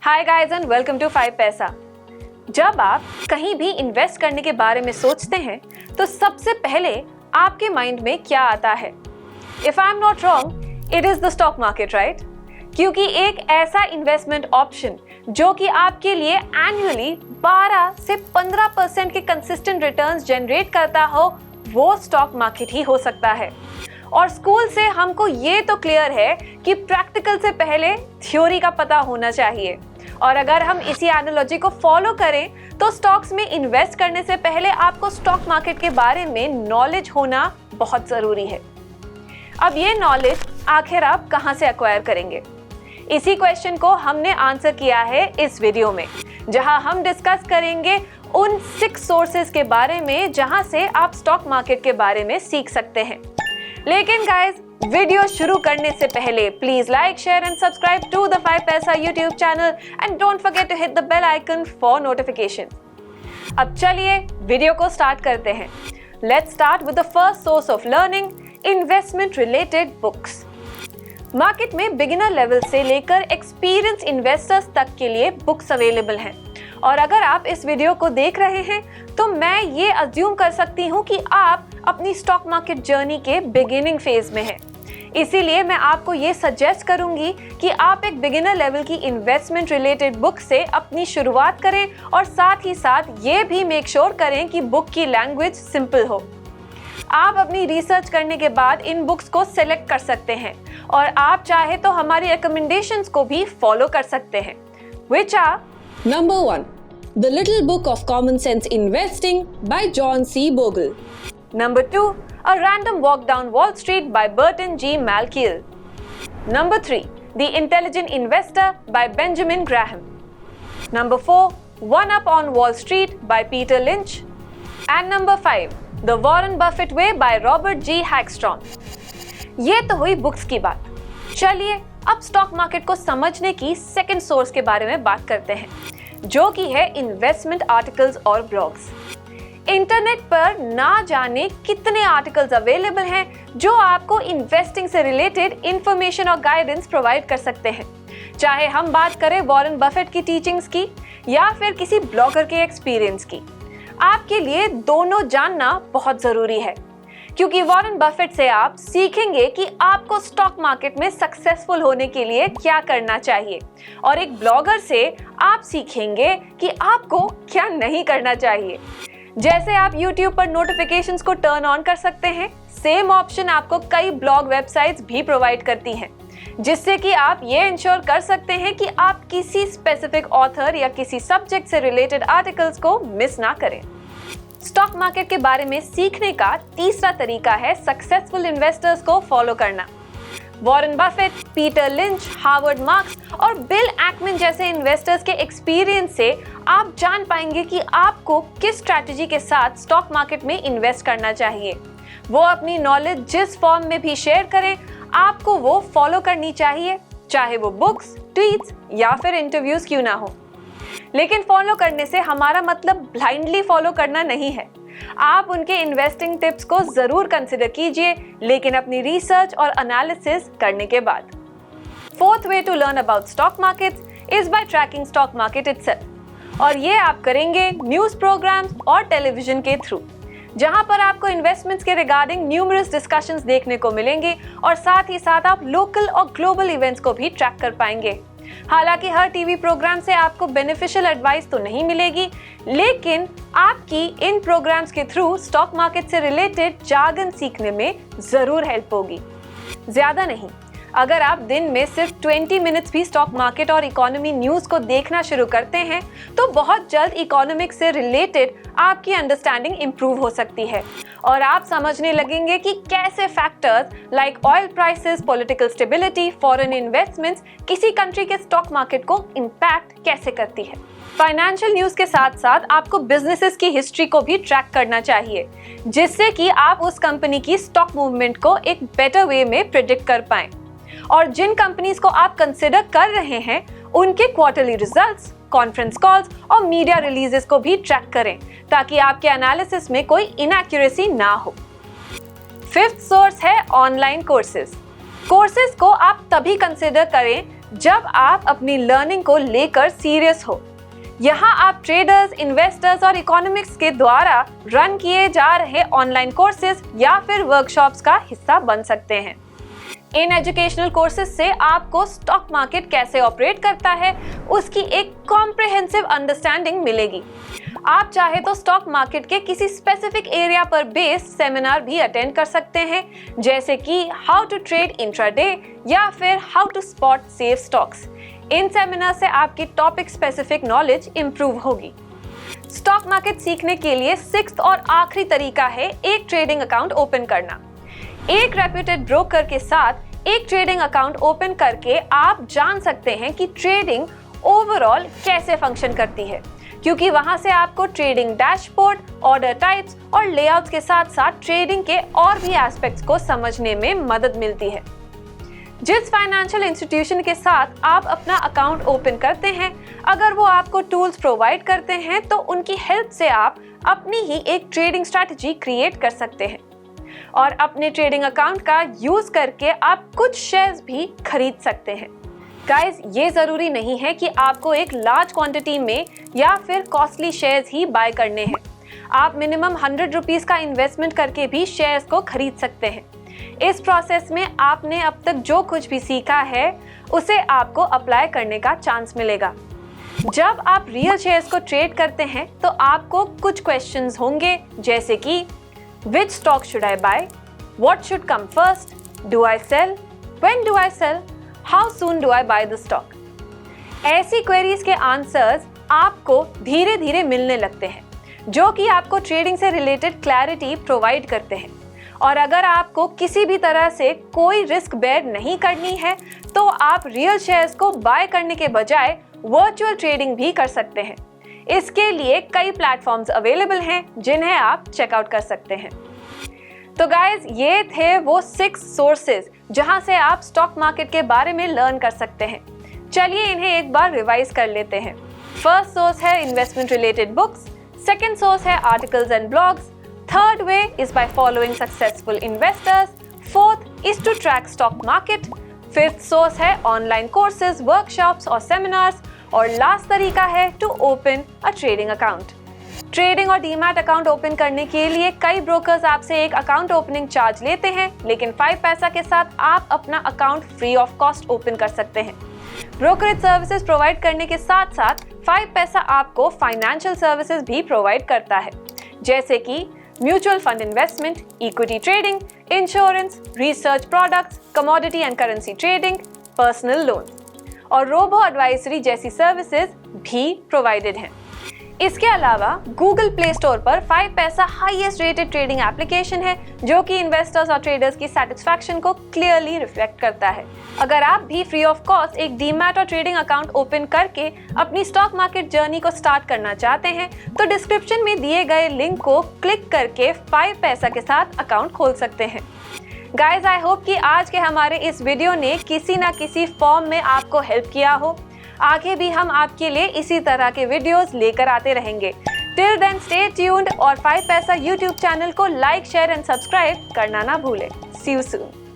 Hi guys and welcome to 5 Paisa. जब आप कहीं भी इन्वेस्ट करने के बारे में सोचते हैं तो सबसे पहले आपके माइंड में क्या आता है? If I am not wrong, it is the stock market, right? क्योंकि एक ऐसा इन्वेस्टमेंट ऑप्शन जो कि आपके लिए एनुअली 12 से 15% के कंसिस्टेंट रिटर्न्स जनरेट करता हो, वो स्टॉक मार्केट ही हो सकता है। और स्कूल से हमको ये तो क्लियर है कि प्रैक्टिकल से पहले थ्योरी का पता होना चाहिए। और अगर हम इसी एनालॉजी को फॉलो करें तो स्टॉक्स में इन्वेस्ट करने से पहले आपको स्टॉक मार्केट के बारे में नॉलेज होना बहुत ज़रूरी है। अब ये नॉलेज आखिर आप कहाँ से एक्वायर करेंगे? इसी क्वेश्चन को हमने आंसर किया है इस वीडियो में, जहां हम डिस्कस करेंगे उन 6 सोर्सेज के बारे में जहां से आप स्टॉक मार्केट के बारे में सीख सकते हैं। लेकिन गाइस, वीडियो शुरू करने से पहले please like, share and subscribe to the 5 Paisa YouTube channel and don't forget to hit the bell icon for notification. अब चलिए वीडियो को स्टार्ट करते हैं। Let's start with the first source of learning, investment related books. Market में beginner level से लेकर experience investors तक के लिए बुक्स अवेलेबल हैं। और अगर आप इस वीडियो को देख रहे हैं तो मैं ये अज्यूम कर सकती हूँ कि आप अपनी स्टॉक मार्केट जर्नी के बिगिनिंग फेज में हैं। इसीलिए मैं आपको ये सजेस्ट करूंगी कि आप एक बिगिनर लेवल की इन्वेस्टमेंट रिलेटेड बुक से अपनी शुरुआत करें और साथ ही साथ ये भी मेक श्योर करें कि बुक की लैंग्वेज सिंपल हो। आप अपनी रिसर्च करने के बाद इन बुक्स को सेलेक्ट कर सकते हैं और आप चाहे तो हमारी रिकमेंडेशंस को भी फॉलो कर सकते हैं, which are Number 1. The Little Book of Common Sense Investing by John C. Bogle. Number 2. A Random Walk Down Wall Street by Burton G. Malkiel. Number 3. The Intelligent Investor by Benjamin Graham. Number 4. One Up on Wall Street by Peter Lynch. And number 5. The Warren Buffett Way by Robert G. Hagstrom. ये तो हुई books की बात। चलिए अब stock market को समझने की सेकंड सोर्स के बारे में बात करते हैं, जो कि है इन्वेस्टमेंट आर्टिकल्स और ब्लॉग्स। इंटरनेट पर ना जाने कितने आर्टिकल्स अवेलेबल हैं जो आपको इन्वेस्टिंग से रिलेटेड इंफॉर्मेशन और गाइडेंस प्रोवाइड कर सकते हैं। चाहे हम बात करें वॉरेन बफेट की टीचिंग्स की या फिर किसी ब्लॉगर के एक्सपीरियंस की, आपके लिए दोनों जानना बहुत जरूरी है। क्योंकि वॉरेन बफेट से आप सीखेंगे कि आपको स्टॉक मार्केट में सक्सेसफुल होने के लिए क्या करना चाहिए, और एक ब्लॉगर से आप सीखेंगे कि आपको क्या नहीं करना चाहिए। जैसे आप YouTube पर नोटिफिकेशंस को टर्न ऑन कर सकते हैं, सेम ऑप्शन आपको कई ब्लॉग वेबसाइट्स भी प्रोवाइड करती हैं, जिससे कि आप ये इंश्योर कर सकते हैं कि आप किसी स्पेसिफिक ऑथर या किसी सब्जेक्ट से रिलेटेड आर्टिकल्स को मिस ना करें। स्टॉक मार्केट के बारे में सीखने का तीसरा तरीका है सक्सेसफुल इन्वेस्टर्स को फॉलो करना। Warren Buffett, Peter lynch, Harvard marks और बिल एक्मैन जैसे इन्वेस्टर्स के एक्सपीरियंस से आप जान पाएंगे कि आपको किस स्ट्रैटेजी के साथ स्टॉक मार्केट में इन्वेस्ट करना चाहिए। वो अपनी नॉलेज जिस फॉर्म में भी शेयर करें, आपको वो फॉलो करनी चाहिए, चाहे वो बुक्स, ट्वीट्स या फिर इंटरव्यूज क्यों ना हो। लेकिन फॉलो करने से हमारा मतलब ब्लाइंडली फॉलो करना नहीं है। आप उनके इन्वेस्टिंग टिप्स को जरूर कंसिडर कीजिए, लेकिन अपनी रिसर्च और एनालिसिस करने के बाद। Fourth way to learn about stock markets is by tracking stock market itself, और ये आप करेंगे न्यूज प्रोग्राम्स और टेलीविजन के थ्रू, जहां पर आपको इन्वेस्टमेंट्स के रिगार्डिंग न्यूमरस डिस्कशंस देखने को मिलेंगे और साथ ही साथ आप लोकल और ग्लोबल इवेंट्स को भी ट्रैक कर पाएंगे। हालांकि हर टीवी प्रोग्राम से आपको बेनिफिशियल एडवाइस तो नहीं मिलेगी, लेकिन आपकी इन प्रोग्राम्स के थ्रू स्टॉक मार्केट से रिलेटेड जार्गन सीखने में जरूर हेल्प होगी। ज्यादा नहीं, अगर आप दिन में सिर्फ 20 मिनट्स भी स्टॉक मार्केट और इकोनॉमी न्यूज को देखना शुरू करते हैं तो बहुत जल्द इकोनॉमिक्स से रिलेटेड आपकी अंडरस्टैंडिंग इंप्रूव हो सकती है और आप समझने लगेंगे कि कैसे factors like oil prices, political stability, foreign investments किसी कंट्री के स्टॉक मार्केट को इम्पैक्ट कैसे करती है। फाइनेंशियल न्यूज के साथ साथ आपको बिजनेसेस की हिस्ट्री को भी ट्रैक करना चाहिए, जिससे कि आप उस कंपनी की स्टॉक मूवमेंट को एक बेटर वे में प्रिडिक्ट कर पाएं। और जिन कंपनीज को आप कंसिडर कर रहे हैं उनके क्वार्टरली रिजल्ट्स, कॉन्फ्रेंस कॉल्स और मीडिया रिलीजेस को भी ट्रैक करें, ताकि आपके एनालिसिस में कोई इनएक्यूरेसी ना हो। फिफ्थ सोर्स है ऑनलाइन कोर्सेज। कोर्सेज को आप तभी कंसिडर करें जब आप अपनी लर्निंग को लेकर सीरियस हो। यहाँ आप ट्रेडर्स, इन्वेस्टर्स और इकोनॉमिक्स के द्वारा रन किए जा रहे ऑनलाइन कोर्सेज या फिर वर्कशॉप्स का हिस्सा बन सकते हैं। इन एजुकेशनल कोर्सेज से आपको स्टॉक मार्केट कैसे ऑपरेट करता है उसकी एक कॉम्प्रिहेंसिव अंडरस्टैंडिंग मिलेगी। आप चाहे तो स्टॉक मार्केट के किसी स्पेसिफिक एरिया पर बेस्ड सेमिनार भी अटेंड कर सकते हैं, जैसे कि हाउ टू ट्रेड इंट्राडे या फिर how to spot safe stocks. इन सेमिनार से आपकी टॉपिक स्पेसिफिक नॉलेज इंप्रूव होगी। स्टॉक मार्केट सीखने के लिए 6th और आखिरी तरीका है एक ट्रेडिंग अकाउंट ओपन करना। एक रेप्यूटेड ब्रोकर के साथ एक ट्रेडिंग अकाउंट ओपन करके आप जान सकते हैं कि ट्रेडिंग ओवरऑल कैसे फंक्शन करती है, क्योंकि वहां से आपको ट्रेडिंग डैशबोर्ड, ऑर्डर टाइप्स और लेआउट्स के साथ साथ ट्रेडिंग के और भी एस्पेक्ट्स को समझने में मदद मिलती है। जिस फाइनेंशियल इंस्टीट्यूशन के साथ आप अपना अकाउंट ओपन करते हैं, अगर वो आपको टूल्स प्रोवाइड करते हैं तो उनकी हेल्प से आप अपनी ही एक ट्रेडिंग स्ट्रैटेजी क्रिएट कर सकते हैं और अपने ट्रेडिंग अकाउंट का यूज करके आप कुछ शेयर्स भी खरीद सकते हैं। गाइस, ये जरूरी नहीं है कि आपको एक लार्ज क्वांटिटी में या फिर कॉस्टली शेयर्स ही बाय करने हैं। आप मिनिमम 100 रुपीस का इन्वेस्टमेंट करके भी शेयर्स को खरीद सकते हैं। इस प्रोसेस में आपने अब तक जो कुछ भी सीखा है उसे आपको अप्लाई करने का चांस मिलेगा। जब आप रियल शेयर्स को ट्रेड करते हैं तो आपको कुछ क्वेश्चंस होंगे, जैसे कि Which stock should I buy? What should come first? Do I sell? When do I sell? How soon do I buy the stock? ऐसी क्वेरीज के आंसर्स आपको धीरे धीरे मिलने लगते हैं, जो कि आपको ट्रेडिंग से रिलेटेड क्लैरिटी प्रोवाइड करते हैं। और अगर आपको किसी भी तरह से कोई रिस्क बेयर नहीं करनी है तो आप रियल शेयर्स को बाय करने के बजाय वर्चुअल ट्रेडिंग भी कर सकते हैं। इसके लिए कई प्लेटफॉर्म्स अवेलेबल हैं जिन्हें आप चेकआउट कर सकते हैं। तो गाइज, ये थे वो 6 सोर्सेज जहां से आप स्टॉक मार्केट के बारे में लर्न कर सकते हैं। चलिए इन्हें एक बार रिवाइज कर लेते हैं। फर्स्ट सोर्स है investment related books, second source है articles and blogs, third way is by following successful investors, fourth is to track stock market, fifth source है ऑनलाइन कोर्सेज, वर्कशॉप्स और सेमिनार्स, और लास्ट तरीका है to open a trading account. Trading और demat account open करने के लिए कई ब्रोकर्स आपसे एक अकाउंट ओपनिंग चार्ज लेते हैं, लेकिन 5 पैसा के साथ आप अपना account free of cost open कर सकते हैं। ब्रोकरेज सर्विसेज प्रोवाइड करने के साथ साथ 5 पैसा आपको फाइनेंशियल सर्विसेज भी प्रोवाइड करता है, जैसे कि mutual fund investment, equity trading, insurance, research products, commodity and currency trading, personal loan और रोबो एडवाइजरी जैसी सर्विसेज भी प्रोवाइडेड हैं। इसके अलावा गूगल प्ले स्टोर पर 5 पैसा हाईएस्ट रेटेड ट्रेडिंग एप्लीकेशन है, जो कि इन्वेस्टर्स और ट्रेडर्स की सेटिस्फैक्शन को क्लियरली रिफ्लेक्ट करता है। अगर आप भी फ्री ऑफ कॉस्ट एक डीमैट और ट्रेडिंग अकाउंट ओपन करके अपनी स्टॉक मार्केट जर्नी को स्टार्ट करना चाहते हैं तो डिस्क्रिप्शन में दिए गए लिंक को क्लिक करके 5 पैसा के साथ अकाउंट खोल सकते हैं। गाइज, आई होप कि आज के हमारे इस वीडियो ने किसी ना किसी फॉर्म में आपको हेल्प किया हो। आगे भी हम आपके लिए इसी तरह के वीडियोस लेकर आते रहेंगे। टिल देन स्टे ट्यून्ड और 5 पैसा यूट्यूब चैनल को लाइक, शेयर एंड सब्सक्राइब करना ना भूलें। सी यू सून।